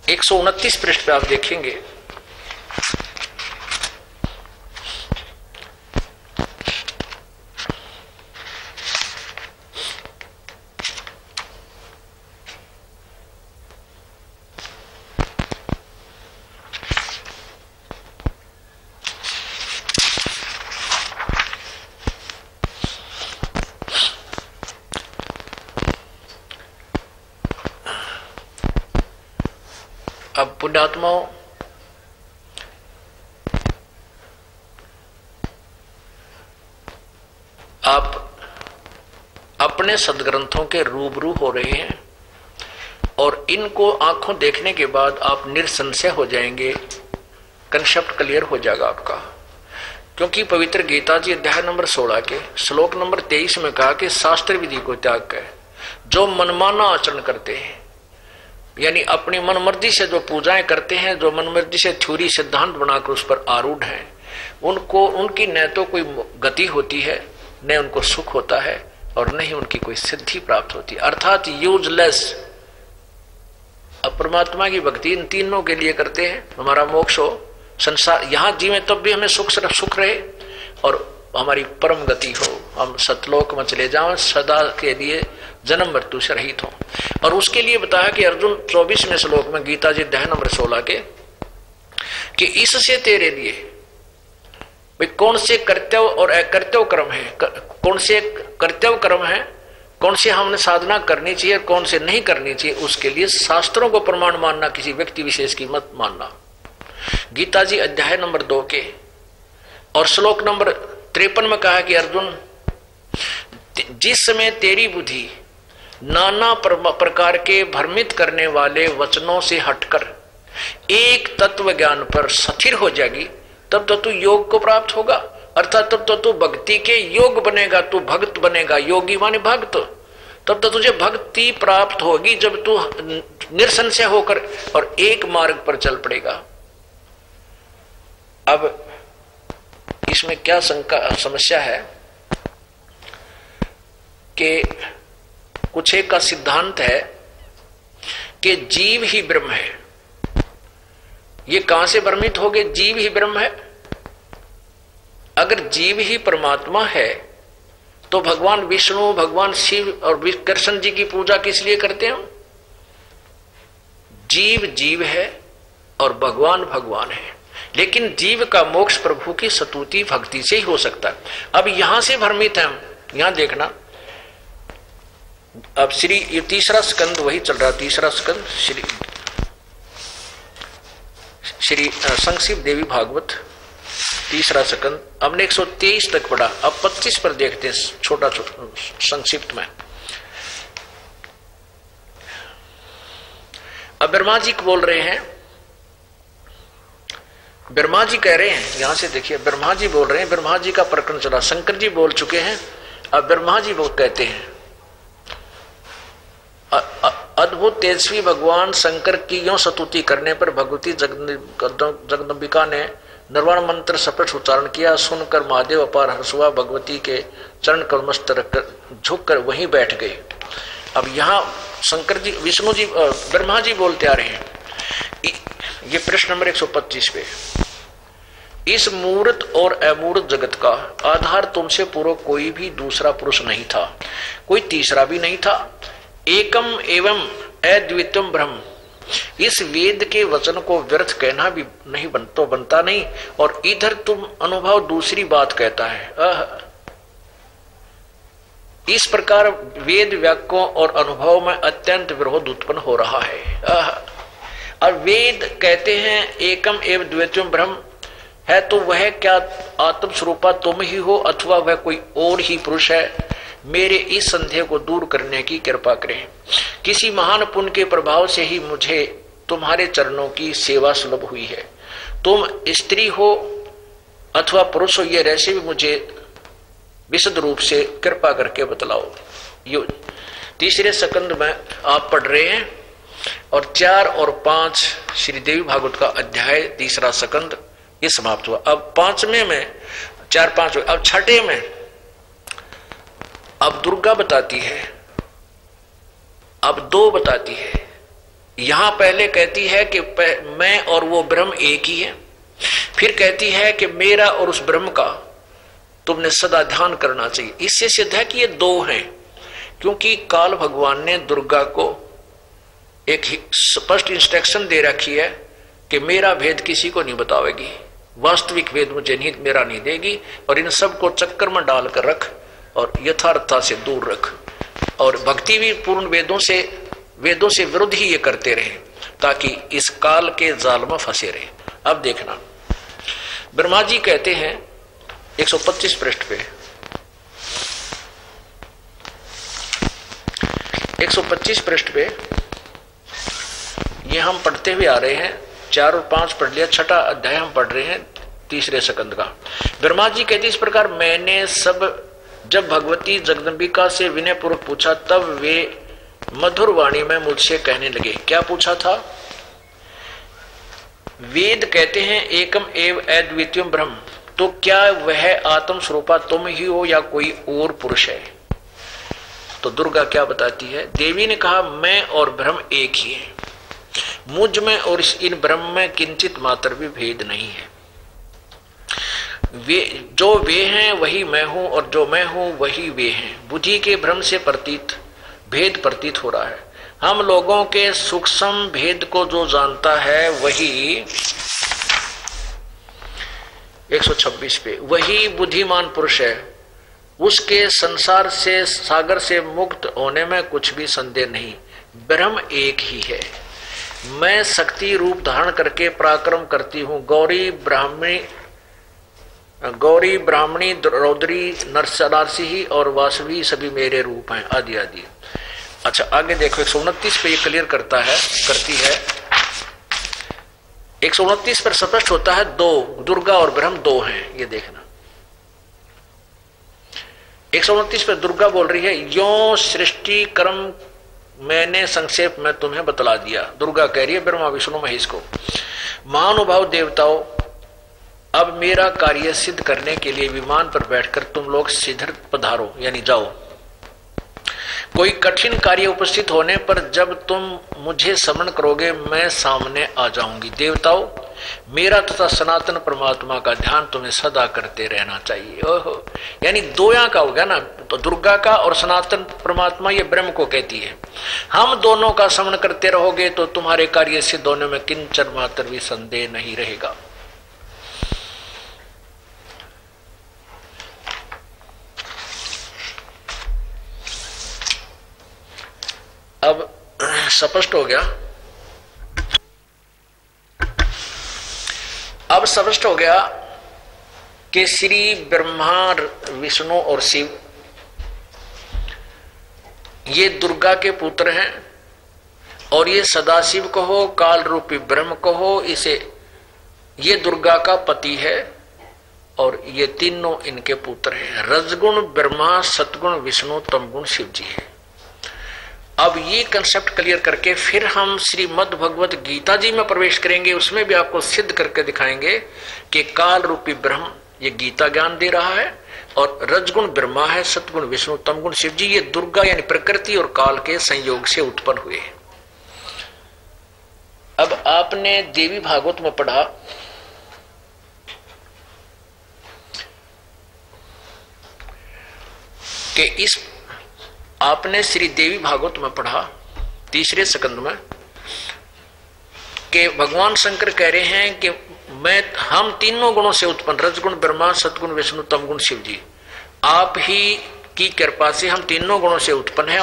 129 पृष्ठ पे आप देखेंगे, अब पुण्यात्माओं, आप अपने सदग्रंथों के रूबरू हो रहे हैं और इनको आंखों देखने के बाद आप निरसंशय हो जाएंगे, कंसेप्ट क्लियर हो जाएगा आपका। क्योंकि पवित्र गीता जी अध्याय नंबर 16 के श्लोक नंबर 23 में कहा कि शास्त्र विधि को त्याग कर जो मनमाना आचरण करते हैं, यानी अपनी मनमर्जी से जो पूजाएं करते हैं, जो मनमर्जी से थ्योरी सिद्धांत बनाकर उस पर आरूढ़ हैं, उनको उनकी न तो कोई गति होती है, न उनको सुख होता है और न ही उनकी कोई सिद्धि प्राप्त होती है, अर्थात यूजलेस। अब परमात्मा की भक्ति इन तीनों के लिए करते हैं, हमारा मोक्ष हो, संसार यहां जीवे तब भी हमें सुख रहे और हमारी परम गति हो, हम सतलोक में चले जाओ, सदा के लिए जन्म मृत्यु से रहित हो। और उसके लिए बताया कि अर्जुन 24वें श्लोक में गीता जी अध्याय नंबर 16 के कि इससे तेरे लिए भाई कौन से कर्तव्य और अकर्तव्य कर्म है, कौन से कर्तव्य कर्म है, कौन से हमने साधना करनी चाहिए और कौन से नहीं करनी चाहिए, उसके लिए शास्त्रों को प्रमाण मानना, किसी व्यक्ति विशेष की मत मानना। गीता जी अध्याय नंबर 2 के और श्लोक नंबर 53 में कहा कि अर्जुन, जिस समय तेरी बुद्धि नाना प्रकार के भ्रमित करने वाले वचनों से हटकर एक तत्व ज्ञान पर स्थिर हो जाएगी, तब तो तू योग को प्राप्त होगा, अर्थात तब तो तू भक्ति के योग बनेगा, तू भक्त बनेगा, योगी माने भक्त। तब तो तुझे भक्ति प्राप्त होगी जब तू निरसंशय होकर और एक मार्ग पर चल पड़ेगा। अब इसमें क्या समस्या है कि कुछ एक का सिद्धांत है कि जीव ही ब्रह्म है। ये कहां से भ्रमित हो गए? जीव ही ब्रह्म है। अगर जीव ही परमात्मा है तो भगवान विष्णु, भगवान शिव और कृष्ण जी की पूजा किस लिए करते हैं? जीव जीव है और भगवान भगवान है, लेकिन जीव का मोक्ष प्रभु की स्तुति भक्ति से ही हो सकता है। अब यहां से भ्रमित है हम, यहां देखना। अब ये तीसरा स्कंद वही चल रहा, तीसरा स्कंद श्री संक्षिप्त देवी भागवत तीसरा स्कंद। हमने 123 तक पढ़ा, अब 25 पर देखते हैं छोटा संक्षिप्त में। अब ब्रह्मा जी बोल रहे हैं, ब्रह्मा जी कह रहे हैं, यहां से देखिए ब्रह्मा जी बोल रहे हैं, ब्रह्मा जी का प्रकरण चला, शंकर जी बोल चुके हैं, अब ब्रह्मा जी वो कहते हैं अद्भुत तेजस्वी भगवान शंकर की यों स्तुति करने पर भगवती जगदम्बिका ने निर्वाण मंत्र सपट उच्चारण किया। सुनकर महादेव अपार हर्ष हुआ, भगवती के चरण कलमस्त रखकर झुक कर वहीं बैठ गए। अब यहाँ शंकर जी, विष्णु जी, ब्रह्मा जी बोलते आ रहे हैं, ये प्रश्न नंबर 125 पे, इस मूर्त और अमूर्त जगत का आधार तुमसे पूर्व कोई भी दूसरा पुरुष नहीं था, कोई तीसरा भी नहीं था। एकम एवं अद्वितीयम ब्रह्म, इस वेद के वचन को व्यर्थ कहना भी नहीं बनता नहीं, और इधर तुम अनुभव दूसरी बात कहता है। इस प्रकार वेद वाक्यों और अनुभव में अत्यंत विरोध उत्पन्न हो रहा है। और वेद कहते हैं एकम एवं द्वितीयम ब्रह्म है, तो वह क्या आत्म स्वरूपा तुम ही हो अथवा वह कोई और ही पुरुष है? मेरे इस संदेह को दूर करने की कृपा करें। किसी महान पुण्य के प्रभाव से ही मुझे तुम्हारे चरणों की सेवा सुलभ हुई है। तुम स्त्री हो अथवा पुरुष हो, ये रहस्य भी मुझे विशद रूप से कृपा करके बतलाओ। यो तीसरे स्कंद में आप पढ़ रहे हैं, और 4 और 5 श्री देवी भागवत का अध्याय तीसरा स्कंद ये समाप्त हुआ। अब 5वें में 4, 5, अब 6ठे में अब दुर्गा बताती है, अब 2 बताती है, यहां पहले कहती है कि मैं और वो ब्रह्म एक ही है, फिर कहती है कि मेरा और उस ब्रह्म का तुमने सदा ध्यान करना चाहिए। इससे सिद्ध है कि ये दो हैं, क्योंकि काल भगवान ने दुर्गा को एक स्पष्ट इंस्ट्रक्शन दे रखी है कि मेरा भेद किसी को नहीं बतावेगी, वास्तविक भेद मुझे नहीं मेरा नहीं देगी, और इन सबको चक्कर में डालकर रख और यथार्थता से दूर रख। और भक्ति भी पूर्ण वेदों से विरुद्ध ही ये करते रहे, ताकि इस काल के जाल में फंसे रहे। अब देखना, ब्रह्मा जी कहते हैं 125 पृष्ठ पे, 125 पृष्ठ पे ये हम पढ़ते हुए आ रहे हैं, 4 और 5 पढ़ लिया, 6ठा अध्याय हम पढ़ रहे हैं, 3रे स्कंद का। ब्रह्मा जी कहते इस प्रकार मैंने जब भगवती जगदम्बिका से विनय पूर्वक पूछा, तब वे मधुर वाणी में मुझसे कहने लगे। क्या पूछा था? वेद कहते हैं एकम एव अद्वितीयम ब्रह्म, तो क्या वह आत्म स्वरूपा तुम ही हो या कोई और पुरुष है? तो दुर्गा क्या बताती है? देवी ने कहा मैं और ब्रह्म एक ही है, मुझ में और इन ब्रह्म में किंचित मात्र भी भेद नहीं है। वे हैं वही मैं हूं, और जो मैं हूं वही वे हैं। बुद्धि के भ्रम से भेद प्रतीत हो रहा है। हम लोगों के सूक्ष्म भेद को जो जानता है वही 126 पे वही बुद्धिमान पुरुष है, उसके संसार से सागर से मुक्त होने में कुछ भी संदेह नहीं। ब्रह्म एक ही है। मैं शक्ति रूप धारण करके पराक्रम करती हूँ। गौरी ब्राह्मणी रौद्री नरसिंही और वासवी सभी मेरे रूप हैं, आदि आदि। अच्छा आगे देखो, 129 पे ये क्लियर करती है। 129 पर स्पष्ट होता है दो, दुर्गा और ब्रह्म दो हैं, ये देखना। 129 पर दुर्गा बोल रही है, यो सृष्टि कर्म मैंने संक्षेप में तुम्हें बतला दिया। दुर्गा कह रही है ब्रह्मा विष्णु महेश को, महानुभाव देवताओं, अब मेरा कार्य सिद्ध करने के लिए विमान पर बैठकर तुम लोग सीधर पधारो, यानी जाओ। कोई कठिन कार्य उपस्थित होने पर जब तुम मुझे स्मरण करोगे मैं सामने आ जाऊंगी। देवताओं, मेरा तथा सनातन परमात्मा का ध्यान तुम्हें सदा करते रहना चाहिए। ओहो, यानी दो यहाँ का हो गया ना, तो दुर्गा का और सनातन परमात्मा ये ब्रह्म को कहती है। हम दोनों का स्मरण करते रहोगे तो तुम्हारे कार्य सिद्ध होने में किंचन मात्र भी संदेह नहीं रहेगा। अब स्पष्ट हो गया, अब स्पष्ट हो गया कि श्री ब्रह्मा विष्णु और शिव ये दुर्गा के पुत्र हैं, और ये सदाशिव कहो काल रूपी ब्रह्म कहो, इसे ये दुर्गा का पति है, और ये तीनों इनके पुत्र हैं। रजगुण ब्रह्मा, सतगुण विष्णु, तमगुण शिव जी है। अब ये कंसेप्ट क्लियर करके फिर हम श्रीमद् भगवत गीता जी में प्रवेश करेंगे। उसमें भी आपको सिद्ध करके दिखाएंगे कि काल रूपी ब्रह्म ये गीता ज्ञान दे रहा है, और रजगुण ब्रह्मा है, सतगुण विष्णु, तमगुण शिव जी ये दुर्गा यानी प्रकृति और काल के संयोग से उत्पन्न हुए। अब आपने देवी भागवत में पढ़ा कि आपने श्री देवी भागवत में पढ़ा 3रे स्कंद में कि भगवान शंकर कह रहे हैं कि हम तीनों गुणों से उत्पन्न, रजगुण ब्रह्मा, सतगुण विष्णु, तमगुण शिव जी, आप ही की कृपा से हम तीनों गुणों से उत्पन्न है।